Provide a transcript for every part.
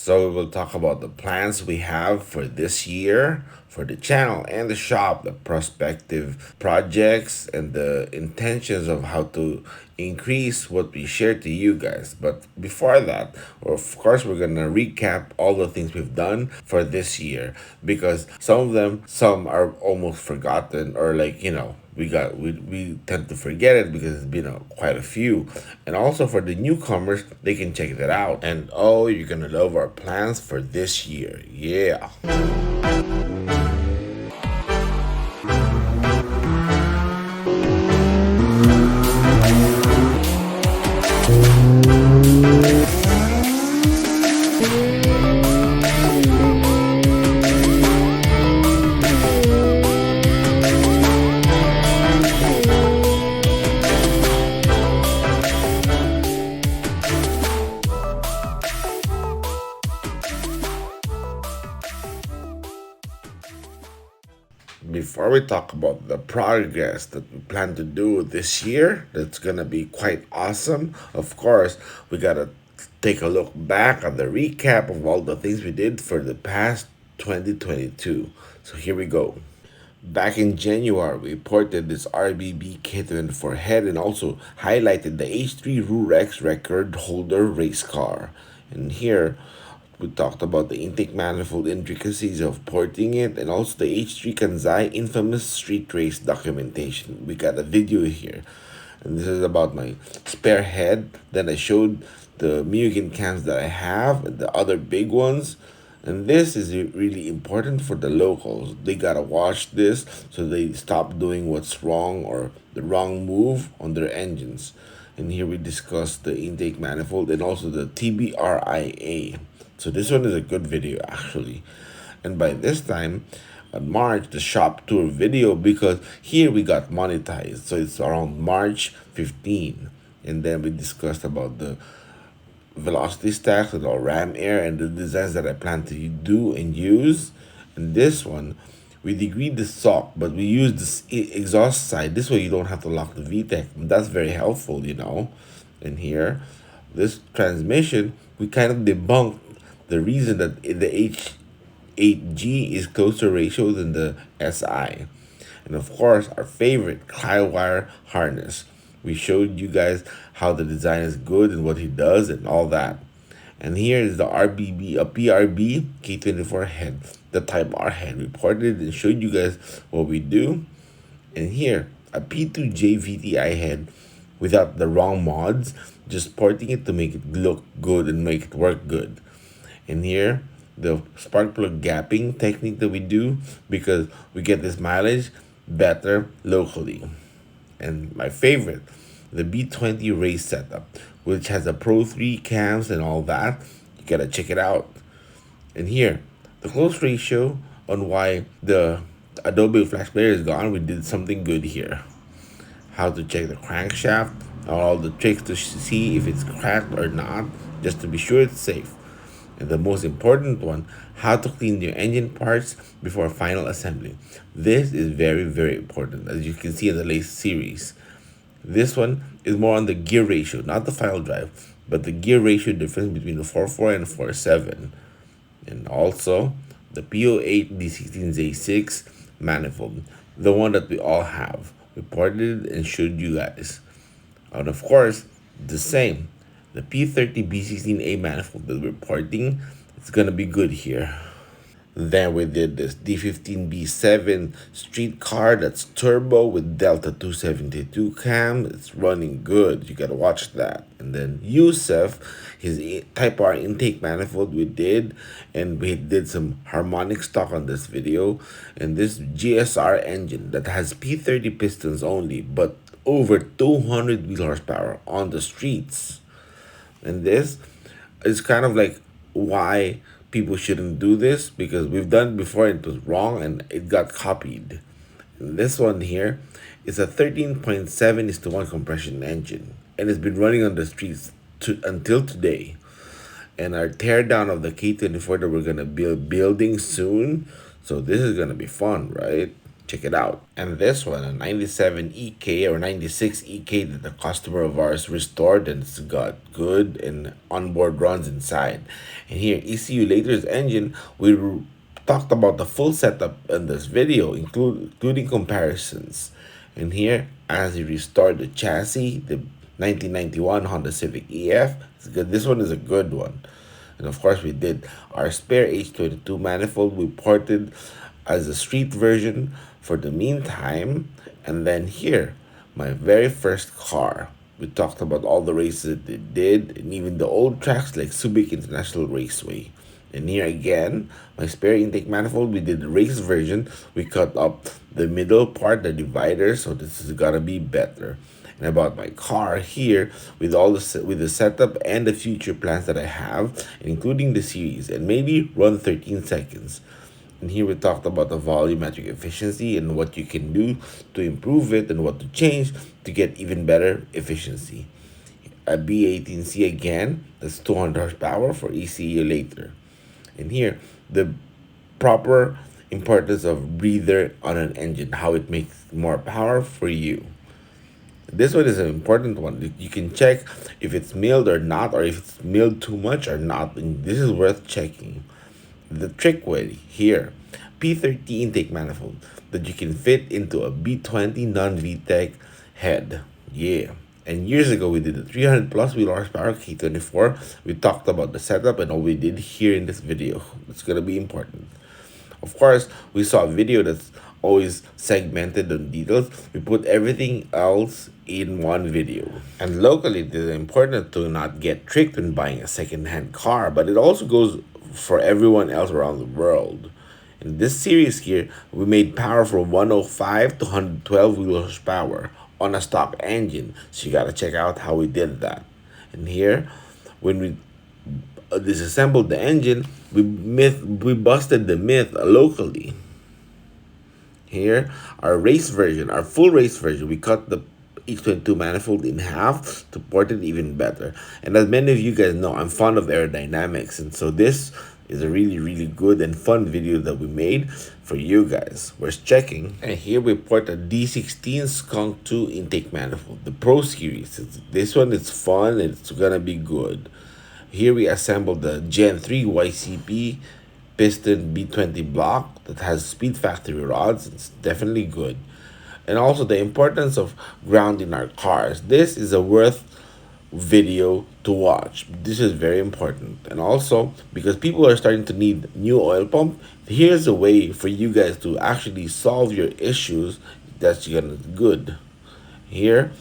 So we will talk about the plans we have for this year, for the channel and the shop, the prospective projects, and the intentions of how to increase what we share to you guys. But before that, of course, we're gonna recap all the things we've done for this year because some are almost forgotten or we tend to forget it because it's been quite a few. And also for the newcomers, they can check that out. And oh, you're gonna love our plans for this year. Yeah. Before we talk about the progress that we plan to do this year, that's gonna be quite awesome. Of course, we gotta take a look back at the recap of all the things we did for the past 2022. So here we go. Back in January, we ported this RBB K24 head and also highlighted the H3 Rurex record holder race car. And here, we talked about the intake manifold intricacies of porting it and also the H3 Kanzai infamous street race documentation. We got a video here. And this is about my spare head. Then I showed the Mugen cams that I have and the other big ones. And this is really important for the locals. They gotta watch this so they stop doing what's wrong or the wrong move on their engines. And here we discuss the intake manifold and also the TBRIA. So this one is a good video actually. And by this time, March, the shop tour video, because here we got monetized. So it's around March 15. And then we discussed about the velocity stacks with our ram air and the designs that I plan to do and use. And this one, we degreed the sock, but we use this exhaust side. This way you don't have to lock the VTEC. That's very helpful, you know. And here, this transmission, we kind of debunked the reason that the H8G is closer ratio than the SI. And of course, our favorite Clywire harness. We showed you guys how the design is good and what he does and all that. And here is the RBB, a PRB K24 head, the Type R head. We ported and showed you guys what we do. And here, a P2J VTI head without the wrong mods, just porting it to make it look good and make it work good. And here, the spark plug gapping technique that we do because we get this mileage better locally. And my favorite, the B20 race setup, which has a Pro 3 cams and all that. You gotta check it out. And here, the close ratio on why the Adobe Flash Player is gone, we did something good here. How to check the crankshaft, all the tricks to see if it's cracked or not, just to be sure it's safe. And the most important one, how to clean your engine parts before final assembly. This is very, very important, as you can see in the latest series. This one is more on the gear ratio, not the final drive, but the gear ratio difference between the 4.4 and 4.7. And also, the PO8 D16Z6 manifold, the one that we all have. Reported and showed you guys. And of course, the same. The P30 B16A manifold that we're porting, it's gonna be good here. Then we did this D15B7 street car that's turbo with Delta 272 cam. It's running good. You gotta watch that. And then Yusef, his Type R intake manifold we did, and we did some harmonic stock on this video. And this GSR engine that has P30 pistons only, but over 200 wheel horsepower on the streets. And this is kind of like why people shouldn't do this, because we've done it before and it was wrong and it got copied. And this one here is a 13.7:1 compression engine and it's been running on the streets until today. And our teardown of the K24 that we're gonna building soon. So this is gonna be fun, right? check it out. And this one, a 97 EK or 96 EK that the customer of ours restored, and it's got good and onboard runs inside. And here, ECU Later's engine, talked about the full setup in this video, including comparisons. And here, as he restored the chassis, the 1991 Honda Civic EF, it's good. This one is a good one. And of course, we did our spare H22 manifold. We ported as a street version for the meantime. And then here, my very first car. We talked about all the races that it did, and even the old tracks like Civic International Raceway. And here again, my spare intake manifold, we did the race version. We cut up the middle part, the divider, so this is gonna be better. And about my car here, with with the setup and the future plans that I have, including the series, and maybe run 13 seconds. And here we talked about the volumetric efficiency and what you can do to improve it and what to change to get even better efficiency. A B18C again, that's 200 horsepower for ECU later. And here, the proper importance of breather on an engine, how it makes more power for you. This one is an important one. You can check if it's milled or not, or if it's milled too much or not. And this is worth checking. The trick way here, P30 intake manifold that you can fit into a B20 non-VTEC head. Yeah. And years ago, we did a 300 plus wheel horsepower K24. We talked about the setup and all we did here in this video. It's going to be important. Of course, we saw a video that's always segmented on details. We put everything else in one video. And locally, it is important to not get tricked when buying a second-hand car, but it also goes for everyone else around the world. In this series here, we made power from 105 to 112 wheel horsepower on a stock engine. So you gotta check out how we did that. And here, when we disassembled the engine, we busted the myth locally. Here, our race version, our full race version, we cut the H22 manifold in half to port it even better. And as many of you guys know, I'm fond of aerodynamics, and so this is a really good and fun video that we made for you guys. We're checking, and here we port a D16 Skunk2 intake manifold, the Pro Series. This one is fun, and it's gonna be good. Here we assembled the Gen 3 YCP piston B20 block that has speed factory rods. It's definitely good. And also the importance of grounding our cars. This is a worth video to watch. This is very important. And also because people are starting to need new oil pump, here's a way for you guys to actually solve your issues that's gonna good. Here,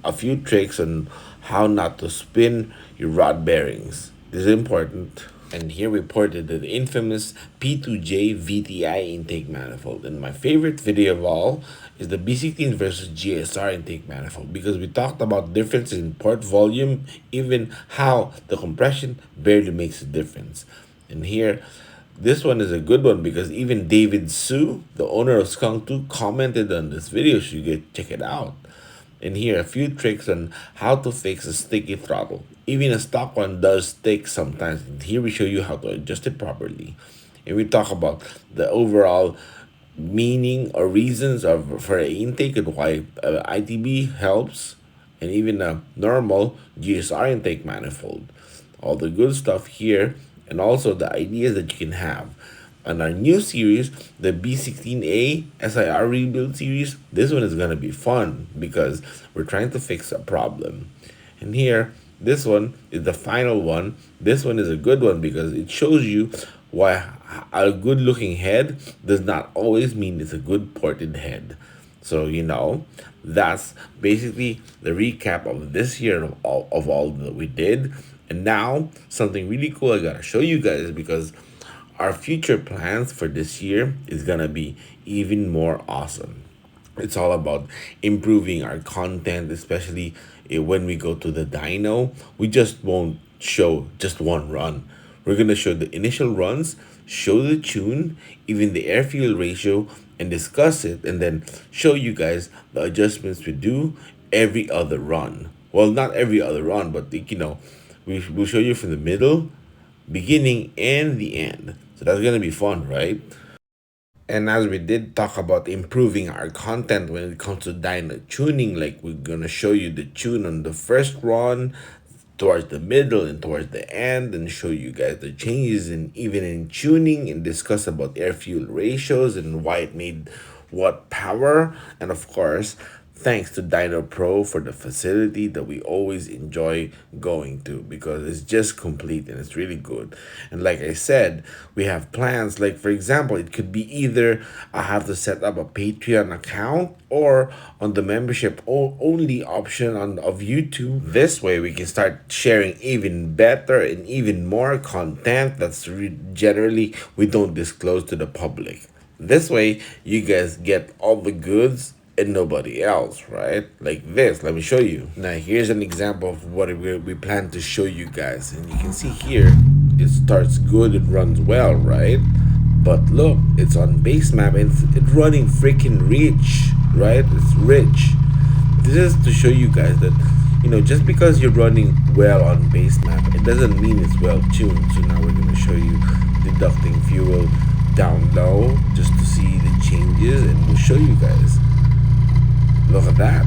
a few tricks on how not to spin your rod bearings. This is important. And here we ported the infamous P2J VTI intake manifold. And my favorite video of all is the B16 versus GSR intake manifold, because we talked about difference in port volume, even how the compression barely makes a difference. And here, this one is a good one because even David Sue, the owner of Skunk2, commented on this video, so you get check it out. And here, a few tricks on how to fix a sticky throttle. Even a stock one does stick sometimes. And here we show you how to adjust it properly. And we talk about the overall meaning or reasons for an intake and why ITB helps, and even a normal GSR intake manifold. All the good stuff here, and also the ideas that you can have. On our new series, the B16A SIR rebuild series, this one is going to be fun because we're trying to fix a problem. And here, this one is the final one. This one is a good one because it shows you why a good looking head does not always mean it's a good ported head. So, that's basically the recap of this year of all that we did. And now, something really cool I gotta show you guys, because our future plans for this year is gonna be even more awesome. It's all about improving our content, especially when we go to the dyno. We just won't show just one run. We're gonna show the initial runs, show the tune, even the air fuel ratio, and discuss it, and then show you guys the adjustments we do every other run. Well, not every other run, but we'll show you from the middle, beginning, and the end. So that's gonna be fun, right? And as we did talk about improving our content when it comes to dyno tuning, like we're gonna show you the tune on the first run, towards the middle and towards the end, and show you guys the changes in even in tuning and discuss about air fuel ratios and why it made what power. And of course, thanks to Dyno Pro for the facility that we always enjoy going to, because it's just complete and it's really good. And like I said, we have plans. Like for example, it could be either I have to set up a Patreon account or on the membership only option on of YouTube. This way we can start sharing even better and even more content that's generally we don't disclose to the public. This way you guys get all the goods and nobody else, right? Like this, let me show you. Now here's an example of what we plan to show you guys. And you can see here, it starts good, it runs well, right? But look, it's on base map and it's running freaking rich, right? It's rich. This is to show you guys that, just because you're running well on base map, it doesn't mean it's well tuned. So now we're gonna show you deducting fuel down low just to see the changes, and we'll show you guys. Look at that.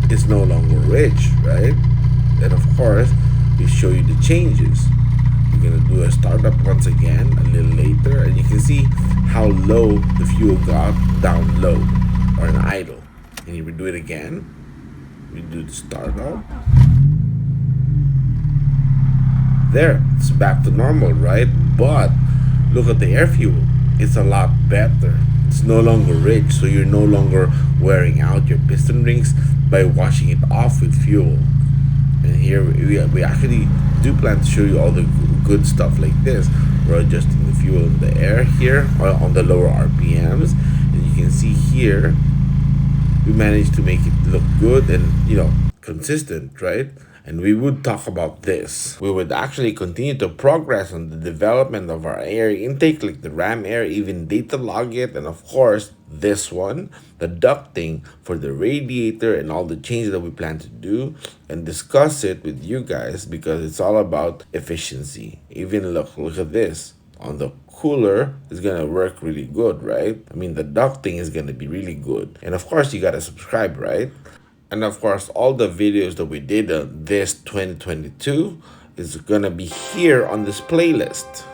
It's no longer rich, right? And of course, we show you the changes. We're gonna do a startup once again a little later, and you can see how low the fuel got down low or an idle. And if we do it again, we do the startup. There, it's back to normal, right? But look at the air fuel. It's a lot better. It's no longer rich, so you're no longer wearing out your piston rings by washing it off with fuel. And here we actually do plan to show you all the good stuff like this. We're adjusting the fuel in the air here on the lower RPMs, and you can see here we managed to make it look good and consistent, right? And we would talk about this. We would actually continue to progress on the development of our air intake, like the ram air, even data log it, and of course this one, the ducting for the radiator and all the changes that we plan to do, and discuss it with you guys because it's all about efficiency. Even look at this. On the cooler is gonna work really good, right? I mean, the ducting is gonna be really good. And of course you gotta subscribe, right? And of course, all the videos that we did this 2022 is gonna be here on this playlist.